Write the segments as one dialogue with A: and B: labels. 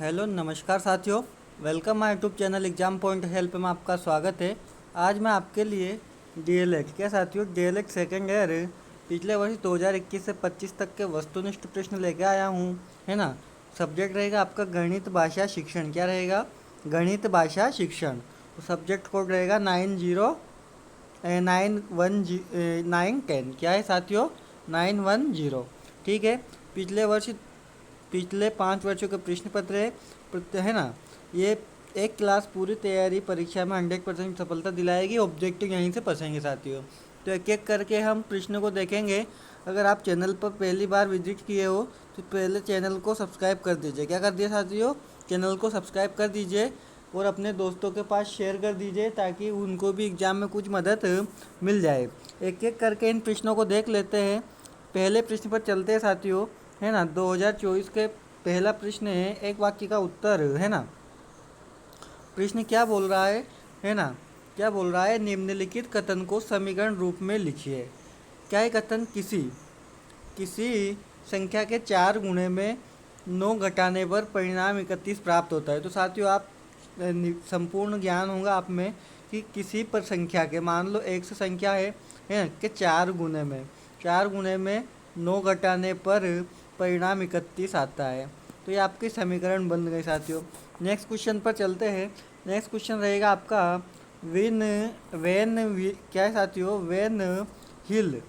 A: Hello नमस्कार साथियों। Welcome my YouTube channel exam point help में आपका स्वागत है। आज मैं आपके लिए डीएलएड क्या साथियों डीएलएड सेकेंड ईयर पिछले वर्ष 2021 से 25 तक के वस्तुनिष्ठ प्रश्न लेके आया हूँ, है ना। सब्जेक्ट रहेगा आपका गणित भाषा शिक्षण। क्या रहेगा? गणित भाषा शिक्षण। तो सब्जेक्ट कोड रहेगा 910। क्या है साथियों? 910। ठीक है। पिछले वर्ष पिछले 5 वर्षों के प्रश्न पत्र है ना। ये एक क्लास पूरी तैयारी परीक्षा में 100% सफलता दिलाएगी। ऑब्जेक्टिव यहीं से फंसेंगे साथियों। तो एक एक करके हम प्रश्न को देखेंगे। अगर आप चैनल पर पहली बार विजिट किए हो तो पहले चैनल को सब्सक्राइब कर दीजिए। क्या कर दिया साथियों? चैनल को सब्सक्राइब कर दीजिए और अपने दोस्तों के पास शेयर कर दीजिए ताकि उनको भी एग्ज़ाम में कुछ मदद मिल जाए। एक एक करके इन प्रश्नों को देख लेते हैं। पहले प्रश्न पर चलते हैं साथियों, है ना। 2024 के पहला प्रश्न है, एक वाक्य का उत्तर, है ना। प्रश्न क्या बोल रहा है ना। क्या बोल रहा है? निम्नलिखित कथन को समीकरण रूप में लिखिए। क्या है कथन? किसी किसी संख्या के 4 गुणे में 9 घटाने पर परिणाम 31 प्राप्त होता है। तो साथियों आप संपूर्ण ज्ञान होगा आप में कि किसी पर संख्या के, मान लो एक से संख्या है कि 4 गुणे में 9 घटाने पर परिणाम 31 आता है। तो ये आपकी समीकरण बन गई साथियों। नेक्स्ट क्वेश्चन पर चलते हैं। नेक्स्ट क्वेश्चन रहेगा आपका विन वेन क्या है साथियों? हिल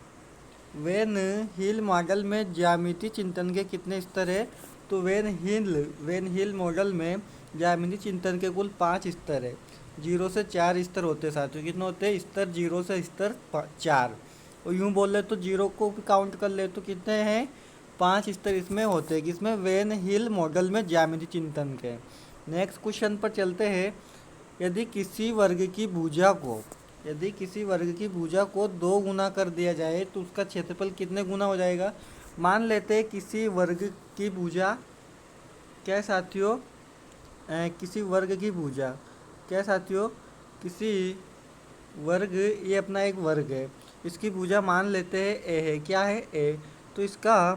A: वेन हिल मॉडल में ज्यामिति चिंतन के कितने स्तर है? तो वेन हिल मॉडल में ज्यामिति चिंतन के कुल 5 स्तर है। 0 से 4 स्तर होते हैं साथियों। कितने होते हैं स्तर? 0 से स्तर 4। और यूँ बोल ले तो 0 को भी काउंट कर ले तो कितने हैं? 5 स्तर इसमें होते हैं। किसमें? वेन हिल मॉडल में ज्यामिति चिंतन के। नेक्स्ट क्वेश्चन पर चलते हैं। यदि किसी वर्ग की भुजा को यदि किसी वर्ग की भुजा को 2 गुना कर दिया जाए तो उसका क्षेत्रफल कितने गुना हो जाएगा? मान लेते हैं किसी वर्ग की भुजा, क्या है साथियों? किसी वर्ग की भुजा, क्या है साथियों? किसी वर्ग, ये अपना एक वर्ग है, इसकी भुजा मान लेते हैं ए है। क्या है? ए। तो इसका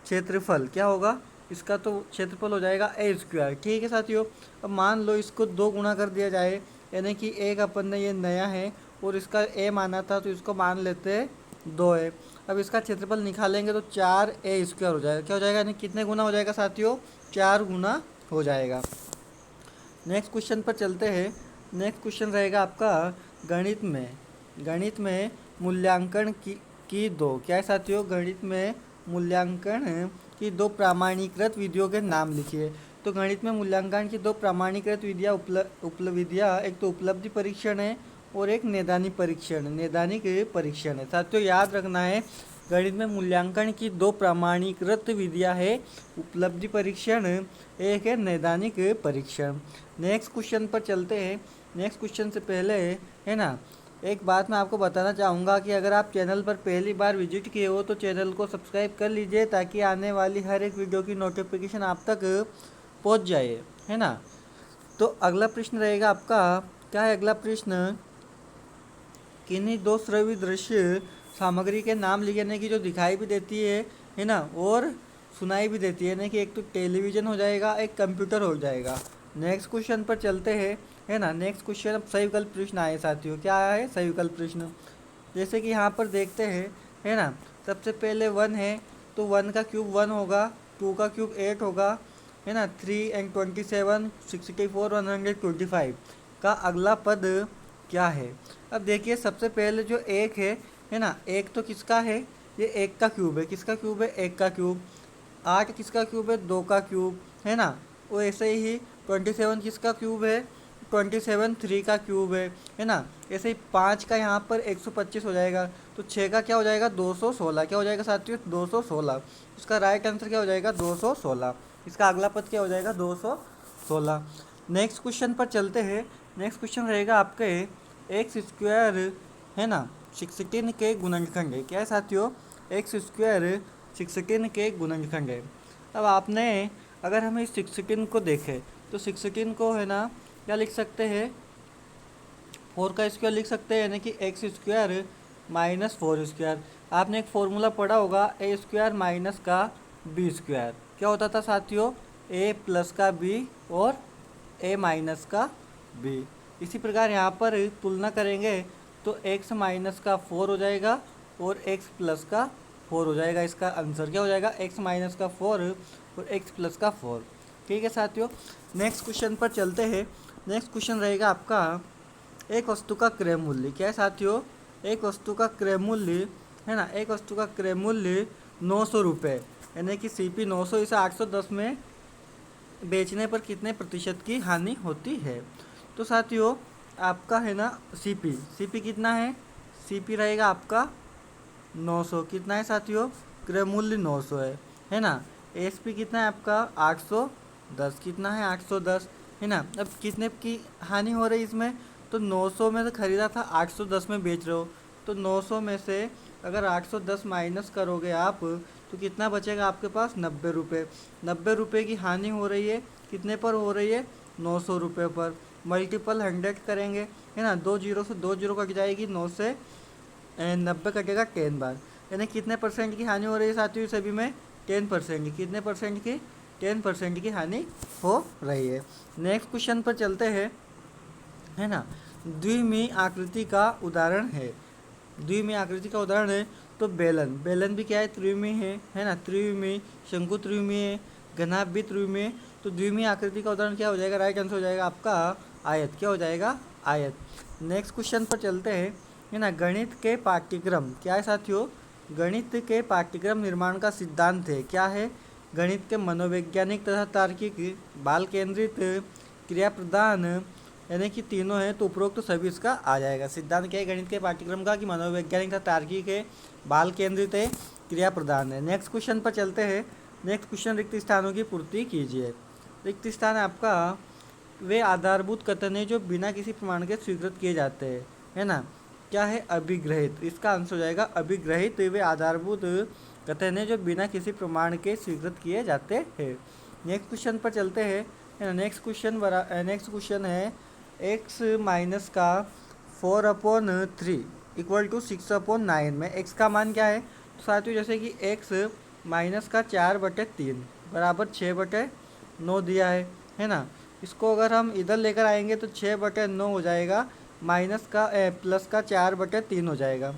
A: क्षेत्रफल क्या होगा? इसका तो क्षेत्रफल हो जाएगा ए स्क्वायर। ठीक है साथियों। अब मान लो इसको 2 गुना कर दिया जाए, यानी कि एक अपन ने ये नया है और इसका ए माना था तो इसको मान लेते हैं 2 है। अब इसका क्षेत्रफल निकालेंगे तो 4 ए स्क्वायर हो जाएगा। क्या हो जाएगा? यानी कितने गुना हो जाएगा साथियों? 4 गुना हो जाएगा। नेक्स्ट क्वेश्चन पर चलते हैं। नेक्स्ट क्वेश्चन रहेगा आपका गणित में मूल्यांकन की दो, क्या है साथियों? गणित में मूल्यांकन की 2 प्रमाणीकृत विधियों के नाम लिखिए। तो गणित में मूल्यांकन की 2 प्रमाणीकृत विधियाँ विधियाँ एक तो उपलब्धि परीक्षण है और एक नैदानिक परीक्षण है। साथियों याद रखना है, गणित में मूल्यांकन की 2 प्रमाणीकृत विधियाँ है, उपलब्धि परीक्षण, एक है नैदानिक परीक्षण। नेक्स्ट क्वेश्चन पर चलते हैं। नेक्स्ट क्वेश्चन से पहले, है ना, एक बात मैं आपको बताना चाहूँगा कि अगर आप चैनल पर पहली बार विजिट किए हो तो चैनल को सब्सक्राइब कर लीजिए ताकि आने वाली हर एक वीडियो की नोटिफिकेशन आप तक पहुँच जाए, है ना। तो अगला प्रश्न रहेगा आपका, क्या है अगला प्रश्न? किन्हीं 2 श्रव्य दृश्य सामग्री के नाम लिखने की जो दिखाई भी देती है ना, और सुनाई भी देती है ना, कि एक तो टेलीविज़न हो जाएगा, एक कंप्यूटर हो जाएगा। नेक्स्ट क्वेश्चन पर चलते हैं, है ना। नेक्स्ट क्वेश्चन अब सही विकल्प प्रश्न आए साथियों। क्या आया है? सही विकल्प प्रश्न। जैसे कि यहाँ पर देखते हैं, है ना। सबसे पहले 1 है तो 1 का क्यूब 1 होगा, 2 का क्यूब 8 होगा, है ना। 3 and 27 64 125 का अगला पद क्या है? अब देखिए सबसे पहले जो एक है ना, एक तो किसका है? ये एक का क्यूब है। किसका क्यूब है? एक का क्यूब। 8 किसका क्यूब है? 2 का क्यूब, है ना। वो ऐसे ही 27 किसका क्यूब है? 27 3 का क्यूब है ना। ऐसे ही 5 का यहाँ पर 125 हो जाएगा। तो 6 का क्या हो जाएगा? 216। क्या हो जाएगा साथियों? 216। इसका राइट आंसर क्या हो जाएगा? 216। इसका अगला पद क्या हो जाएगा? 216। नेक्स्ट क्वेश्चन पर चलते हैं। नेक्स्ट क्वेश्चन रहेगा आपके एक्स स्क्वायर, है ना, 16 के गुणनखंड है। क्या है साथियों? एक्स स्क्वायर 16 के गुणनखंड है। अब आपने, अगर हम इस 16 को देखें तो 16 को, है ना, क्या लिख सकते हैं? 4 का स्क्वायर लिख सकते हैं, यानी कि एक्स स्क्वायर माइनस 4 स्क्वायर। आपने एक फॉर्मूला पढ़ा होगा, ए स्क्वायर माइनस का बी स्क्वायर। क्या होता था साथियों? ए प्लस का बी और ए माइनस का बी। इसी प्रकार यहाँ पर तुलना करेंगे तो x माइनस का 4 हो जाएगा और x प्लस का 4 हो जाएगा। इसका आंसर क्या हो जाएगा, x माइनस का 4 और x प्लस का 4। ठीक है साथियों, नेक्स्ट क्वेश्चन पर चलते हैं। नेक्स्ट क्वेश्चन रहेगा आपका एक वस्तु का क्रय मूल्य। क्या है साथियों, एक वस्तु का क्रय मूल्य है ना, एक वस्तु का क्रय मूल्य 900 रुपये, यानी कि CP 900 इसे 810 में बेचने पर कितने प्रतिशत की हानि होती है। तो साथियों आपका है ना CP कितना है, CP रहेगा आपका 900। कितना है साथियों, क्रय मूल्य 900 है ना। ASP कितना है आपका 810, कितना है 810 है ना। अब कितने की हानि हो रही है इसमें, तो 900 में से खरीदा था 810 में बेच रहे हो, तो 900 में से अगर 810 माइनस करोगे आप तो कितना बचेगा आपके पास, 90 रुपये। 90 रुपये की हानि हो रही है, कितने पर हो रही है, 900 रुपये पर। मल्टीपल 100 करेंगे है ना, 2 जीरो से 2 जीरो कट जाएगी, 9 से 90 कटेगा 10 बार, यानी कितने परसेंट की हानि हो रही है साथियों सभी में, 10% की। कितने परसेंट की, 10% की हानि हो रही है। नेक्स्ट क्वेश्चन पर चलते हैं है ना। द्विमीय आकृति का उदाहरण है, द्विमीय आकृति का उदाहरण है तो बेलन भी क्या है, त्रिविमीय है ना। त्रिविमीय, शंकु त्रिविमीय, घनाभ भी त्रिविमीय। तो द्विमीय आकृति का उदाहरण क्या हो जाएगा, राइट आंसर हो जाएगा आपका आयत। क्या हो जाएगा, आयत। नेक्स्ट क्वेश्चन पर चलते हैं है ना। गणित के पाठ्यक्रम क्या है साथियों, गणित के पाठ्यक्रम निर्माण का सिद्धांत है, क्या है, गणित के मनोवैज्ञानिक तथा तार्किक, बाल केंद्रित, क्रिया प्रधान, यानी कि तीनों है तो उपरोक्त तो सभी इसका आ जाएगा। सिद्धांत क्या है गणित के पाठ्यक्रम का, कि मनोवैज्ञानिक तथा तार्किक है, बाल केंद्रित है, क्रिया प्रधान है। नेक्स्ट क्वेश्चन पर चलते हैं। नेक्स्ट क्वेश्चन, रिक्त स्थानों की पूर्ति कीजिए। रिक्त स्थान आपका वे आधारभूत कथन है जो बिना किसी प्रमाण के स्वीकृत किए जाते हैं, है ना। क्या है, अभिग्रहित। इसका आंसर हो जाएगा अभिग्रहित वे आधारभूत कथन है जो बिना किसी प्रमाण के स्वीकृत किए जाते हैं। नेक्स्ट क्वेश्चन पर चलते हैं है ना। नेक्स्ट क्वेश्चन है x माइनस का 4/3 इक्वल टू 6/9 में x का मान क्या है। तो साथियों जैसे कि x माइनस का 4/3 बराबर 6/9 दिया है ना। इसको अगर हम इधर लेकर आएंगे तो 6/9 हो जाएगा, माइनस का प्लस का 4/3 हो जाएगा।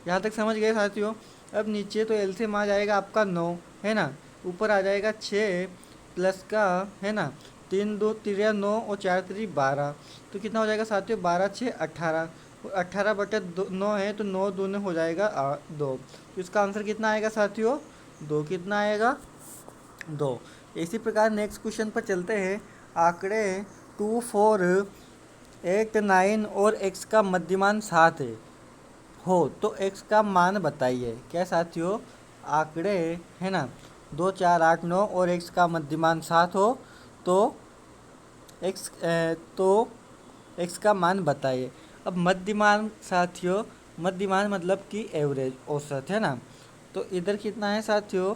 A: यहाँ तक समझ गए साथियों। अब नीचे तो एलसीएम आ जाएगा आपका 9 है ना, ऊपर आ जाएगा 6 प्लस का है ना 3 2 3 9 और 4 3 12, तो कितना हो जाएगा साथियों, 12 6 18, 18/9 है तो 9 दूने हो जाएगा 2। तो इसका आंसर कितना आएगा साथियों, 2। कितना आएगा, 2। इसी प्रकार नेक्स्ट क्वेश्चन पर चलते हैं। आंकड़े 2 4 8 9 और x का मध्यमान 7 हो तो x का मान बताइए। क्या साथियों, आंकड़े है ना 2 4 8 9 और x का मध्यमान 7 हो तो x का मान बताइए। अब मध्यमान साथियों, मध्यमान मतलब कि एवरेज, औसत है ना। तो इधर कितना है साथियों,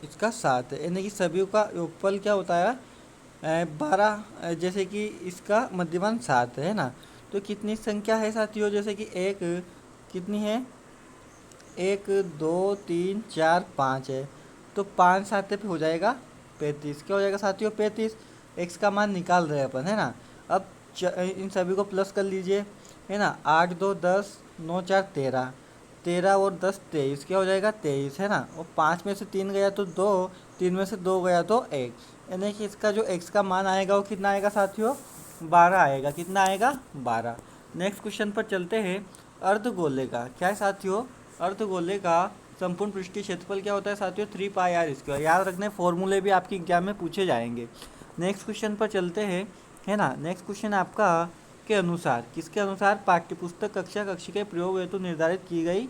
A: इसका 7 है, यानी कि सभी का योगफल क्या होता है 12। जैसे कि इसका मध्यमान 7 है ना, तो कितनी संख्या है साथियों, जैसे कि एक कितनी है, 1 2 3 4 5 है, तो 5 7 पे हो जाएगा 35। क्या हो जाएगा साथियों, 35। x का मान निकाल रहे हैं अपन है ना। अब इन सभी को प्लस कर लीजिए है ना। 8 2 10 9 4 13, 13 और 10 23, क्या हो जाएगा 23 है ना। और 5 में से 3 गया तो 2, 3 में से 2 गया तो 1, यानी कि इसका जो x का मान आएगा वो कितना आएगा साथियों, 12 आएगा। कितना आएगा, 12। नेक्स्ट क्वेश्चन पर चलते हैं। अर्धगोले का क्या है साथियों, अर्धगोले का संपूर्ण पृष्ठीय क्षेत्रफल क्या होता है साथियों, 3πr²। याद रखने फॉर्मूले भी आपके एग्जाम में पूछे जाएंगे। नेक्स्ट क्वेश्चन पर चलते हैं है ना। नेक्स्ट क्वेश्चन आपका के अनुसार, किसके अनुसार, पाठ्यपुस्तक कक्षा कक्षिका प्रयोग हेतु निर्धारित की गई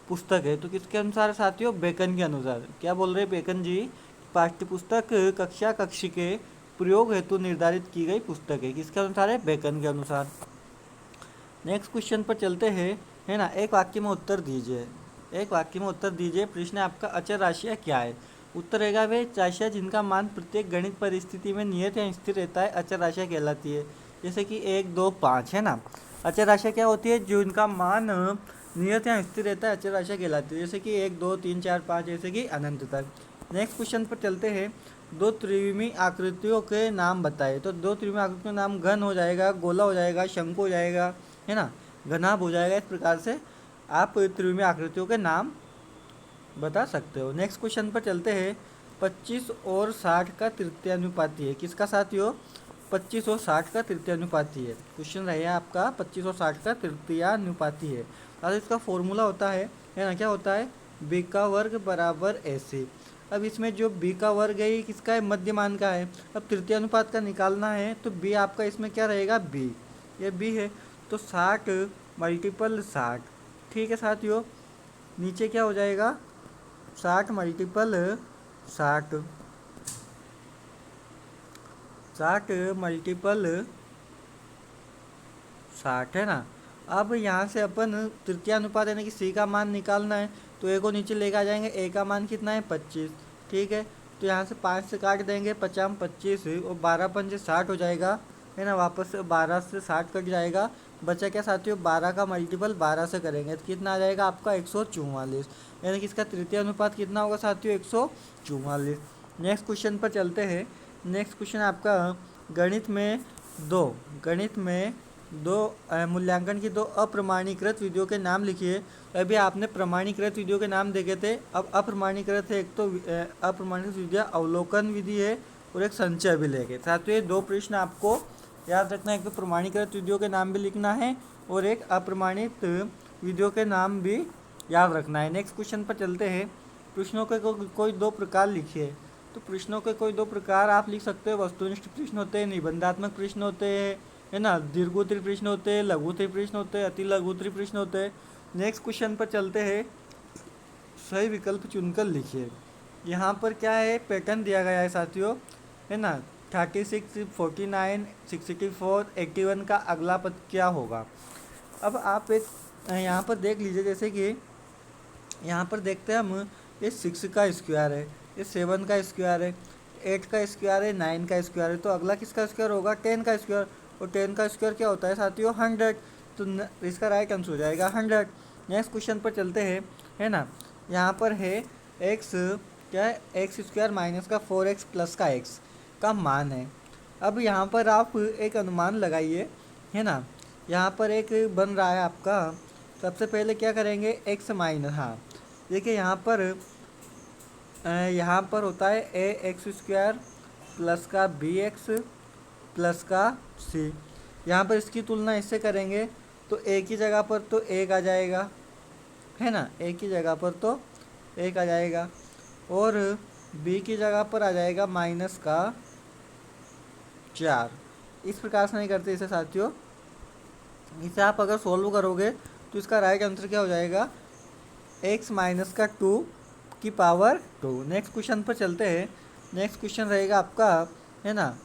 A: पुस्तक है। तो किसके अनुसार साथियों, बेकन के अनुसार। क्या बोल रहे हैं बेकन जी, पाठ्यपुस्तक कक्षा कक्षिके प्रयोग हेतु निर्धारित की गई पुस्तक है, किसके अनुसार है, बेकन के अनुसार। नेक्स्ट क्वेश्चन पर चलते हैं है ना। एक वाक्य में उत्तर दीजिए, एक वाक्य में उत्तर दीजिए। प्रश्न आपका अचर राशियाँ क्या है। उत्तर रहेगा वे राशियाँ जिनका मान प्रत्येक गणित परिस्थिति में नियत या स्थिर रहता है, अचर राशियाँ कहलाती है। जैसे कि 1 2 5 है ना। अचर राशियाँ क्या होती है, जो इनका मान नियत या स्थिर रहता है, अचर राशियाँ कहलाती है। जैसे कि 1 2 3 4 5, जैसे कि अनंत तक। नेक्स्ट क्वेश्चन पर चलते हैं। दो त्रिविमी आकृतियों के नाम बताए। तो दो त्रिविमी आकृतियों के नाम घन हो जाएगा, गोला हो जाएगा, शंकु हो जाएगा, है ना, घनाभ हो जाएगा। इस प्रकार से आप त्रिविमी आकृतियों के नाम बता सकते हो। नेक्स्ट क्वेश्चन पर चलते हैं। 25 और 60 का तृतीयानुपाती है। किसका साथियों? 25 और 60 का तृतीयानुपाती है। क्वेश्चन रहेगा आपका 25 और 60 का तृतीयानुपाती है। अब इसका फॉर्मूला होता है ना, क्या होता है? बी का वर्ग बराबर AC। अब इसमें जो बी का वर्ग है ये किसका है? मध्यमान का है। अब तृतीयानुपात का निकालना है तो बी आपका इसमें क्या रहेगा? बी, ये बी है। तो 60 मल्टीपल 60, ठीक है साथियों। नीचे क्या हो जाएगा? 60 मल्टीपल 60, 60 मल्टीपल 60, है ना। अब यहाँ से अपन तृतीयानुपात यानी कि सी का मान निकालना है तो ए को नीचे लेकर आ जाएंगे। ए का मान कितना है? 25, ठीक है। तो यहाँ से 5 से काट देंगे, 50 25 और 12 पंजे 60 हो जाएगा, है ना। वापस से 12 से 60 कट जाएगा, बचा क्या साथियों? 12 का मल्टीपल 12 से करेंगे तो कितना आ जाएगा आपका? 144। यानी कि इसका तृतीय अनुपात कितना होगा साथियों? 144। नेक्स्ट क्वेश्चन पर चलते हैं। नेक्स्ट क्वेश्चन आपका गणित में दो मूल्यांकन की दो अप्रमाणीकृत विधियों के नाम लिखिए। अभी आपने प्रमाणीकृत विधियों के नाम देखे थे, अब अप्रमाणीकृत है। एक तो अप्रमाणित विधियाँ अवलोकन विधि है और एक संचय अभिलेख है। साथियों ये दो प्रश्न आपको याद रखना है। एक तो प्रमाणीकृत विधियों के नाम भी लिखना है और एक अप्रमाणित विधियों के नाम भी याद रखना है। नेक्स्ट क्वेश्चन पर चलते हैं। प्रश्नों के कोई दो प्रकार लिखिए। तो प्रश्नों के कोई दो प्रकार आप लिख सकते हो। वस्तुनिष्ठ प्रश्न होते हैं, निबंधात्मक प्रश्न होते हैं, है ना, दीर्घोत्तरी प्रश्न होते हैं, लघुत्तरी प्रश्न होते हैं, अति लघुत्तरी प्रश्न होते हैं। नेक्स्ट क्वेश्चन पर चलते हैं। सही विकल्प चुनकर लिखिए। यहाँ पर क्या है? पैटर्न दिया गया है साथियों, है ना। 36, 49, 64, 81 का अगला पद क्या होगा? अब आप एक यहाँ पर देख लीजिए। जैसे कि यहाँ पर देखते हैं हम, ये 6 का स्क्वायर है, ये 7 का स्क्वायर है, 8 का स्क्वायर है, 9 का स्क्वायर है। तो अगला किसका स्क्वायर होगा? 10 का स्क्वायर। और 10 का स्क्वायर क्या होता है साथियों? 100। तो इसका राइट आंसर हो जाएगा 100। नेक्स्ट क्वेश्चन पर चलते हैं, है ना। यहाँ पर है एक्स, क्या है? एक्स स्क्वायर माइनस का 4x प्लस का x का मान है। अब यहाँ पर आप एक अनुमान लगाइए, है ना। यहाँ पर एक बन रहा है आपका। सबसे पहले क्या करेंगे? x माइनस, हाँ देखिए यहाँ पर होता है ax स्क्वायर प्लस का bx प्लस का c। यहाँ पर इसकी तुलना इससे करेंगे तो a की जगह पर तो 1 आ जाएगा, है ना। a की जगह पर तो 1 आ जाएगा और b की जगह पर आ जाएगा माइनस का 4। इस प्रकार से नहीं करते इसे साथियों। इसे आप अगर सोल्व करोगे तो इसका राइट आंसर क्या हो जाएगा? x माइनस का 2 की पावर 2। नेक्स्ट क्वेश्चन पर चलते हैं। नेक्स्ट क्वेश्चन रहेगा आपका, है ना,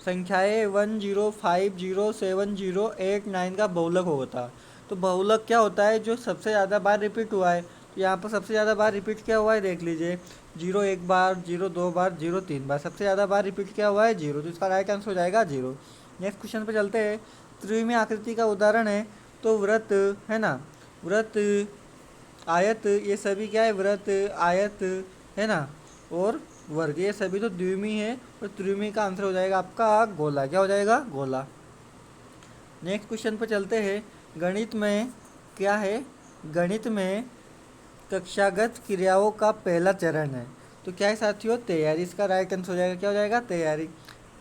A: संख्याएँ 1 0 5 0 7 0 8 9 का बहुलक होता। तो बहुलक क्या होता है? जो सबसे ज़्यादा बार रिपीट हुआ है। तो यहाँ पर सबसे ज़्यादा बार रिपीट क्या हुआ है देख लीजिए। 0 1 बार, 0 2 बार, 0 3 बार। सबसे ज़्यादा बार रिपीट क्या हुआ है? 0। तो इसका राइट आंसर हो जाएगा 0। नेक्स्ट क्वेश्चन पर चलते हैं। त्रिविमीय आकृति का उदाहरण है तो वृत्त, है ना, वृत्त, आयत, ये सभी क्या है? वृत्त, आयत, है ना, और वर्ग, ये सभी तो द्विमीय है। और त्रिविमीय का आंसर हो जाएगा आपका गोला। क्या हो जाएगा? गोला। नेक्स्ट क्वेश्चन पर चलते हैं। गणित में क्या है? गणित में कक्षागत क्रियाओं का पहला चरण है तो क्या है साथियों? तैयारी। इसका राइट आंसर हो जाएगा, क्या हो जाएगा? तैयारी।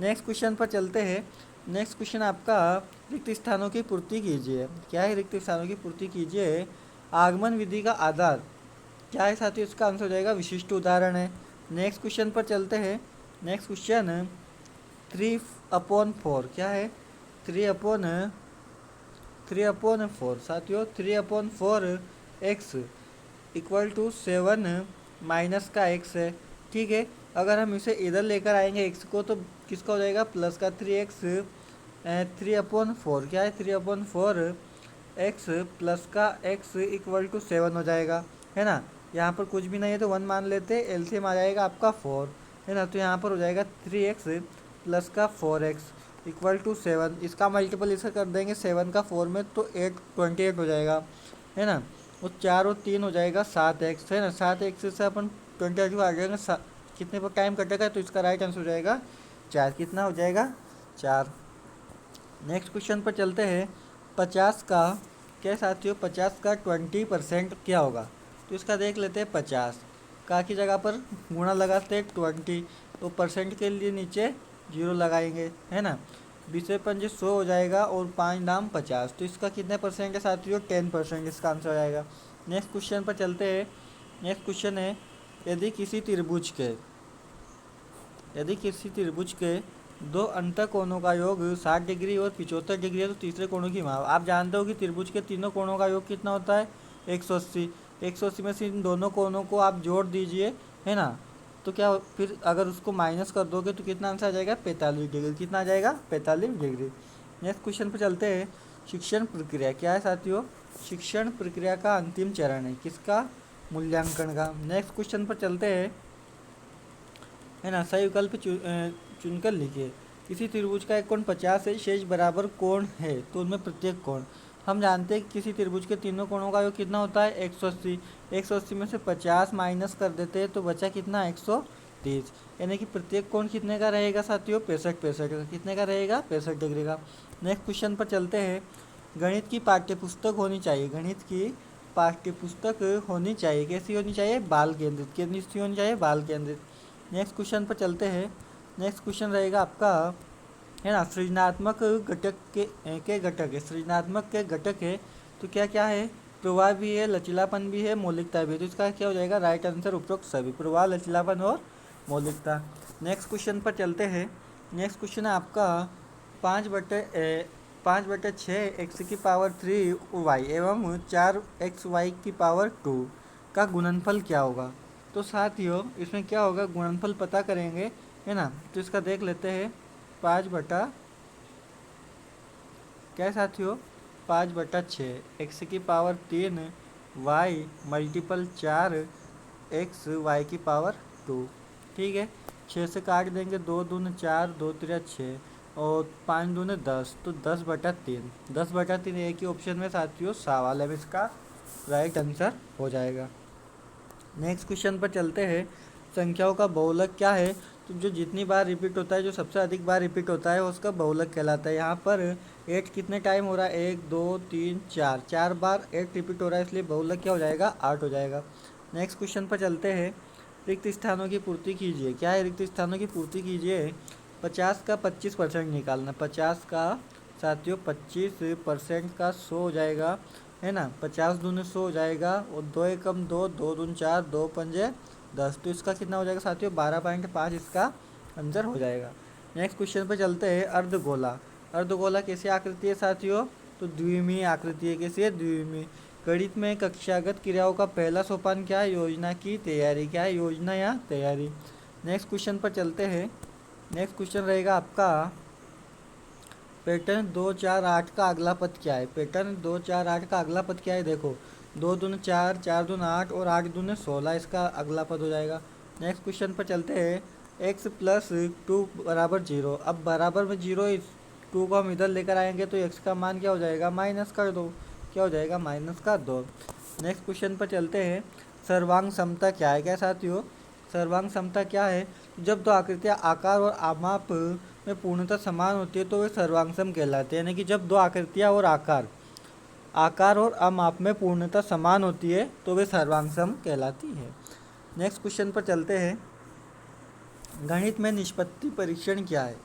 A: नेक्स्ट क्वेश्चन पर चलते हैं। नेक्स्ट क्वेश्चन आपका, रिक्त स्थानों की पूर्ति कीजिए। क्या है? रिक्त स्थानों की पूर्ति कीजिए। आगमन विधि का आधार क्या है साथियों? इसका आंसर हो जाएगा विशिष्ट उदाहरण है। नेक्स्ट क्वेश्चन पर चलते हैं। नेक्स्ट क्वेश्चन 3/4 क्या है? 3/4 साथियों। 3/4 x इक्वल टू 7 माइनस का x है, ठीक है। अगर हम इसे इधर लेकर आएंगे x को तो किसका हो जाएगा? प्लस का 3x। 3/4 क्या है? 3/4 x प्लस का x इक्वल टू 7 हो जाएगा, है ना। यहाँ पर कुछ भी नहीं है तो 1 मान लेते, एलसीएम आ जाएगा आपका 4, है ना। तो यहाँ पर हो जाएगा 3x प्लस का 4x इक्वल टू 7। इसका मल्टीपल इसे कर देंगे 7 का 4 में तो 28 हो जाएगा, है ना। और 4 और 3 हो जाएगा 7x, है ना। 7x से अपन 28 आ जाएगा, कितने पर टाइम कटेगा, तो इसका राइट आंसर हो जाएगा 4। कितना हो जाएगा 4। नेक्स्ट क्वेश्चन पर चलते हैं। 50 का क्या साथियों, 50 का 20% क्या होगा? तो इसका देख लेते हैं। 50 का की जगह पर गुणा लगाते हैं 20, तो परसेंट के लिए नीचे 0 लगाएंगे, है ना। 20 100 हो जाएगा और 5 दाम 50, तो इसका कितने परसेंट है साथियों? 10% इसका आंसर हो जाएगा। नेक्स्ट क्वेश्चन पर चलते हैं। नेक्स्ट क्वेश्चन है, यदि किसी त्रिभुज के दो अंतःकोणों का योग 60 डिग्री और 75 डिग्री है, तो तीसरे कोणों की माप। आप जानते हो कि त्रिभुज के तीनों कोणों का योग कितना होता है? 180। 180 में से इन दोनों कोणों को आप जोड़ दीजिए, है ना। तो क्या फिर अगर उसको माइनस कर दोगे तो कितना आंसर आ जाएगा? 45 डिग्री। कितना आ जाएगा? 45 डिग्री। नेक्स्ट क्वेश्चन पर चलते हैं। शिक्षण प्रक्रिया क्या है साथियों? शिक्षण प्रक्रिया का अंतिम चरण है किसका? मूल्यांकन का। नेक्स्ट क्वेश्चन पर चलते हैं, है ना। सही विकल्प चुनकर लिखिए। किसी त्रिभुज का एक कोण 50 है, शेष बराबर कोण है, तो उनमें प्रत्येक कोण। हम जानते हैं कि किसी त्रिभुज के तीनों कोणों का योग कितना होता है? 180। 180 में से 50 माइनस कर देते हैं तो बचा कितना? 130। यानी कि प्रत्येक कोण कितने का रहेगा साथियों? 65 का। कितने का रहेगा? 65 डिग्री का। नेक्स्ट क्वेश्चन पर चलते हैं। गणित की पाठ्यपुस्तक होनी चाहिए, गणित की पाठ्यपुस्तक होनी चाहिए, कैसी होनी चाहिए? बाल केंद्रित। कैसी होनी चाहिए? बाल केंद्रित। नेक्स्ट क्वेश्चन पर चलते हैं। नेक्स्ट क्वेश्चन रहेगा आपका, है ना, सृजनात्मक घटक के घटक है। सृजनात्मक के घटक है तो क्या क्या है? प्रवाह भी है, लचीलापन भी है, मौलिकता भी है, तो इसका क्या हो जाएगा? राइट आंसर उपरोक्त सभी। प्रवाह, लचीलापन और मौलिकता। नेक्स्ट क्वेश्चन पर चलते हैं। नेक्स्ट क्वेश्चन है आपका 5/6 x की पावर 3 y एवं 4 x y की पावर 2 का गुणनफल क्या होगा? तो साथियों इसमें क्या होगा? गुणनफल पता करेंगे, है ना। तो इसका देख लेते हैं। 5/, क्या साथियों? 5/6 x की power 3 y multiple 4 x y की पावर 2। ठीक है, 6 से काट देंगे, 2 दूने 4, 2 3 6 और 5 दूने 10, तो 10/3। 10/3 एक ही ऑप्शन में साथियों सवाल है, इसका राइट आंसर हो जाएगा। नेक्स्ट क्वेश्चन पर चलते हैं। संख्याओं का बहुलक क्या है? तो जो जितनी बार रिपीट होता है, जो सबसे अधिक बार रिपीट होता है उसका बहुलक कहलाता है। यहाँ पर 8 कितने टाइम हो रहा है? 1 2 3 4, 4 बार 8 रिपीट हो रहा है, इसलिए बहुलक क्या हो जाएगा? 8 हो जाएगा। नेक्स्ट क्वेश्चन पर चलते हैं। रिक्त स्थानों की पूर्ति कीजिए। क्या है? रिक्त स्थानों की पूर्ति कीजिए। 50 का 25% निकालना। 50 का साथियों 25% का 100 हो जाएगा, है ना। 50 दूने 100 हो जाएगा और 2 एकम 2, 2 दून 4, 2 पंजे 10, तो इसका कितना हो जाएगा साथियों? 12.5 इसका आंसर हो जाएगा। नेक्स्ट क्वेश्चन पे चलते हैं। अर्धगोला। अर्धगोला कैसी आकृति है साथियों? तो द्विमीय आकृति है। कैसी है? द्विमीय। गणित में कक्षागत क्रियाओं का पहला सोपान क्या है? योजना की तैयारी। क्या है? योजना या तैयारी। नेक्स्ट क्वेश्चन पर चलते हैं। नेक्स्ट क्वेश्चन रहेगा आपका पैटर्न 2 4 8 का अगला पद क्या है? पैटर्न 2 4 8 का अगला पद क्या है? देखो, 2 दूने 4, 4 दूने 8 और 8 दूने 16, इसका अगला पद हो जाएगा। नेक्स्ट क्वेश्चन पर चलते हैं। x + 2 = 0। अब बराबर में 0, इस 2 को हम इधर लेकर आएंगे तो x का मान क्या हो जाएगा? माइनस कर दो। क्या हो जाएगा? माइनस का 2। नेक्स्ट क्वेश्चन पर चलते हैं। सर्वांग समता क्या है? क्या साथियों? सर्वांग समता क्या है? जब दो आकृतियाँ आकार और आमाप में पूर्णतः समान होती है तो वे सर्वांग कहलाते हैं। यानी कि जब दो आकृतियाँ और आकार और आमाप में पूर्णतः समान होती है तो वे सर्वांग कहलाती है। नेक्स्ट क्वेश्चन पर चलते हैं। गणित में निष्पत्ति परीक्षण क्या है?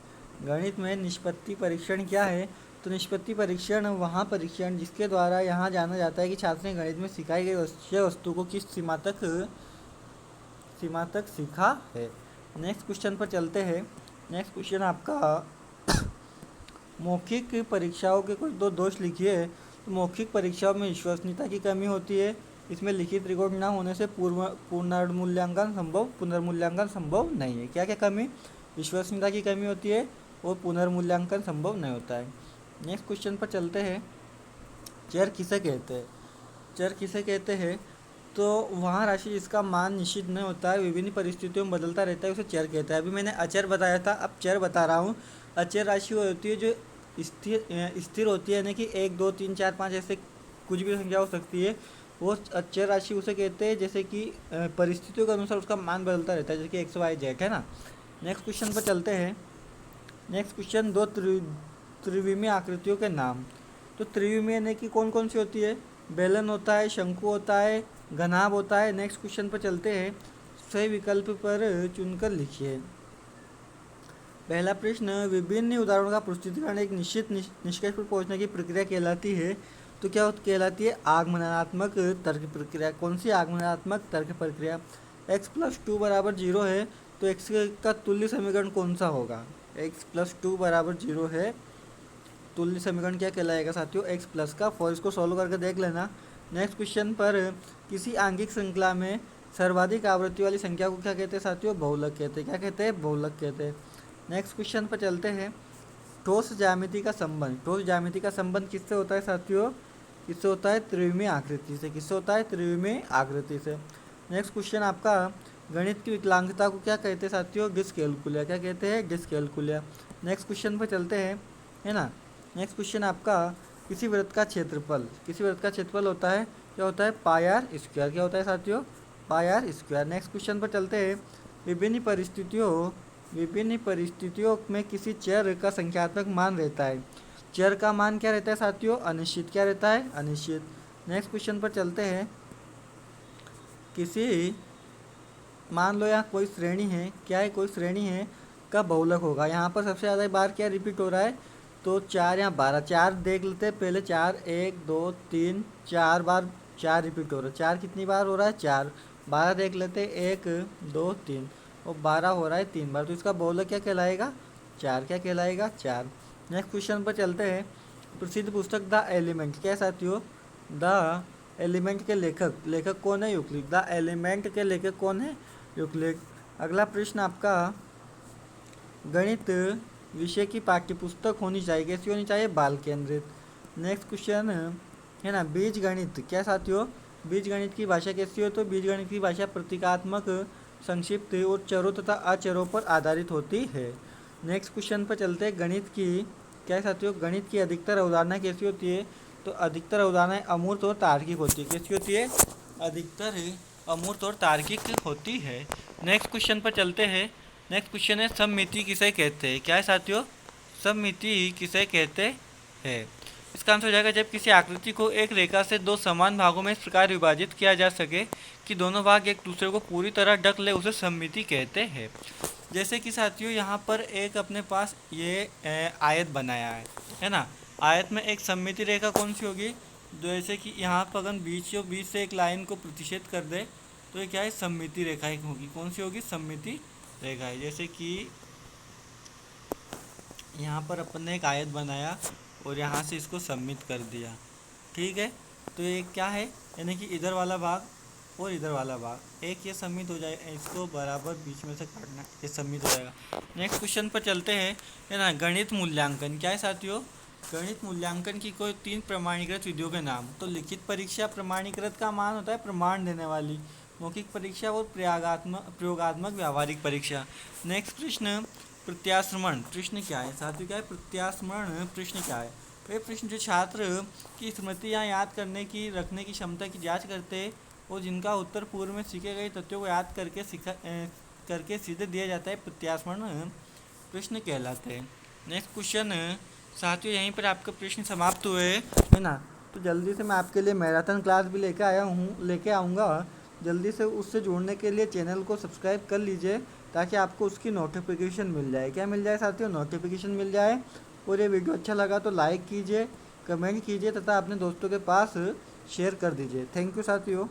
A: गणित में निष्पत्ति परीक्षण क्या है? तो निष्पत्ति परीक्षण वहाँ परीक्षण जिसके द्वारा यहाँ जाना जाता है कि छात्र ने गणित में सिखाई गई विषय वस्तु को किस सीमा तक सीखा है। नेक्स्ट क्वेश्चन पर चलते हैं। नेक्स्ट क्वेश्चन आपका मौखिक परीक्षाओं के कुछ 2 दोष लिखिए। तो मौखिक परीक्षाओं में विश्वसनीयता की कमी होती है। इसमें लिखित रिकॉर्ड न होने से पुनर्मूल्यांकन संभव नहीं है। क्या क्या कमी? विश्वसनीयता की कमी होती है और पुनर्मूल्यांकन संभव नहीं होता है। नेक्स्ट क्वेश्चन पर चलते हैं। चर किसे कहते हैं? चर किसे कहते हैं? तो वहाँ राशि जिसका मान निश्चित नहीं होता है, विभिन्न परिस्थितियों में बदलता रहता है, उसे चर कहता है। अभी मैंने अचर बताया था, अब चर बता रहा हूँ। अचर राशि वो होती है जो स्थिर होती है, यानी कि 1 2 3 4 5 ऐसे कुछ भी संख्या हो सकती है, वो अचर राशि उसे कहते हैं जैसे कि परिस्थितियों के अनुसार उसका मान बदलता रहता है, जैसे कि एक्स वाई जेड, है ना। नेक्स्ट क्वेश्चन पर चलते हैं। नेक्स्ट क्वेश्चन, दो त्रिविमीय आकृतियों के नाम। तो त्रिविमीय यानी कि कौन कौन सी होती है? बेलन होता है, शंकु होता है, घनाभ होता है। नेक्स्ट क्वेश्चन पर चलते हैं। सही विकल्प पर चुनकर लिखिए। पहला प्रश्न, विभिन्न उदाहरणों का प्रस्तुतिकरण एक निश्चित निष्कर्ष पर पहुंचने की प्रक्रिया कहलाती है। तो क्या कहलाती है? आगमनात्मक तर्क प्रक्रिया। कौन सी आगमनात्मक तर्क प्रक्रिया? x+2 बराबर 0 है, तो x का तुल्य समीकरण कौन सा होगा? x+2 बराबर 0 है, तुल्य समीकरण क्या कहलाएगा साथियों? x प्लस का। फॉर इसको सॉल्व करके देख लेना। नेक्स्ट क्वेश्चन पर, किसी आंगिक श्रृंखला में सर्वाधिक आवृत्ति वाली संख्या को क्या कहते हैं साथियों? बहुलक कहते हैं। क्या कहते हैं? बहुलक कहते हैं। नेक्स्ट क्वेश्चन पर चलते हैं। ठोस ज्यामिति का संबंध। ठोस ज्यामिति का संबंध किससे होता है साथियों? किससे होता है? त्रिविमीय आकृति से। किससे होता है? त्रिविमीय आकृति से। नेक्स्ट क्वेश्चन आपका, गणित की विकलांगता को क्या कहते हैं साथियों? डिस्कैल्कुलिया। क्या कहते हैं? डिस्कैल्कुलिया। नेक्स्ट क्वेश्चन पर चलते हैं, है ना। नेक्स्ट क्वेश्चन आपका, किसी वृत्त का क्षेत्रफल। किसी वृत्त का क्षेत्रफल होता है, क्या होता है? पाई आर स्क्वायर। क्या होता है साथियों? पाई आर स्क्वायर। नेक्स्ट क्वेश्चन पर चलते हैं। विभिन्न परिस्थितियों में किसी चर का संख्यात्मक मान रहता है। चर का मान क्या रहता है साथियों? अनिश्चित। क्या रहता है? अनिश्चित। नेक्स्ट क्वेश्चन पर चलते हैं। किसी, मान लो यहाँ कोई श्रेणी है, क्या है? कोई श्रेणी है का बहुलक होगा। यहाँ पर सबसे ज़्यादा बार क्या रिपीट हो रहा है? तो 4 या 12। 4 देख लेते हैं पहले। 4, 1 2 3 4 बार 4 रिपीट हो रहा है। 4 कितनी बार हो रहा है? 4। 12 देख लेते हैं, 1 2 3, और 12 हो रहा है 3 बार। तो इसका बहुलक क्या कहलाएगा? 4। क्या कहलाएगा? 4। नेक्स्ट क्वेश्चन पर चलते हैं। प्रसिद्ध पुस्तक द एलिमेंट, क्या साथियों? द एलिमेंट के लेखक कौन है? यूक्लिड। द एलिमेंट के लेखक कौन है? यूक्लिड। अगला प्रश्न आपका, गणित विषय की पाठ्यपुस्तक होनी चाहिए, कैसी होनी चाहिए? बाल केंद्रित। नेक्स्ट क्वेश्चन है ना, बीज गणित, क्या साथियों? बीज गणित की भाषा कैसी हो? तो बीज गणित की भाषा प्रतीकात्मक, संक्षिप्त और चरों तथा अचरों पर आधारित होती है। नेक्स्ट क्वेश्चन पर चलते हैं। गणित की, क्या साथियों? गणित की अधिकतर अवधारणा कैसी होती है? तो अधिकतर अवधारणाएं अमूर्त और तार्किक होती है। कैसी होती है? अधिकतर अमूर्त और तार्किक होती है। नेक्स्ट क्वेश्चन पर चलते हैं। नेक्स्ट क्वेश्चन है, सममिति किसे कहते हैं? क्या है साथियों? सममिति किसे कहते हैं? इसका आंसर हो जाएगा, जब किसी आकृति को एक रेखा से दो समान भागों में इस प्रकार विभाजित किया जा सके कि दोनों भाग एक दूसरे को पूरी तरह ढक ले, उसे सममिति कहते हैं। जैसे कि साथियों यहाँ पर एक अपने पास ये आयत बनाया है ना। आयत में एक सममिति रेखा कौन सी होगी? जैसे कि यहाँ पर अगर बीच से एक लाइन को प्रतिच्छेद कर दे तो ये क्या है? सममिति रेखा एक होगी। कौन सी होगी? सममिति रेखा है। जैसे कि यहाँ पर अपन ने एक आयत बनाया और यहाँ से इसको सममित कर दिया, ठीक है। तो ये क्या है? यानी कि इधर वाला भाग और इधर वाला भाग एक ये सममित हो जाएगा, इसको बराबर बीच में से काटना, ये सममित हो जाएगा। नेक्स्ट क्वेश्चन पर चलते हैं, है ना। गणित मूल्यांकन, क्या है साथियों? गणित मूल्यांकन की कोई 3 प्रमाणीकृत विधियों के नाम। तो लिखित परीक्षा प्रमाणीकृत का मान होता है प्रमाण देने वाली, मौखिक परीक्षा और प्रयोगात्मक व्यावहारिक परीक्षा। नेक्स्ट प्रश्न, प्रत्यास्मरण प्रश्न क्या है साथियों? क्या है प्रत्यास्मरण प्रश्न? क्या है? वे प्रश्न जो छात्र की स्मृतियाँ याद करने की, रखने की क्षमता की जांच करते हैं और जिनका उत्तर पूर्व में सीखे गए तथ्यों को याद करके सीधे दिया जाता है, प्रत्यास्मरण प्रश्न कहलाते हैं। नेक्स्ट क्वेश्चन साथियों, यहीं पर आपके प्रश्न समाप्त हुए, है ना। तो जल्दी से मैं आपके लिए मैराथन क्लास भी लेके आऊँगा। जल्दी से उससे जुड़ने के लिए चैनल को सब्सक्राइब कर लीजिए ताकि आपको उसकी नोटिफिकेशन मिल जाए। क्या मिल जाए साथियों? नोटिफिकेशन मिल जाए। और ये वीडियो अच्छा लगा तो लाइक कीजिए, कमेंट कीजिए तथा अपने दोस्तों के पास शेयर कर दीजिए। थैंक यू साथियों।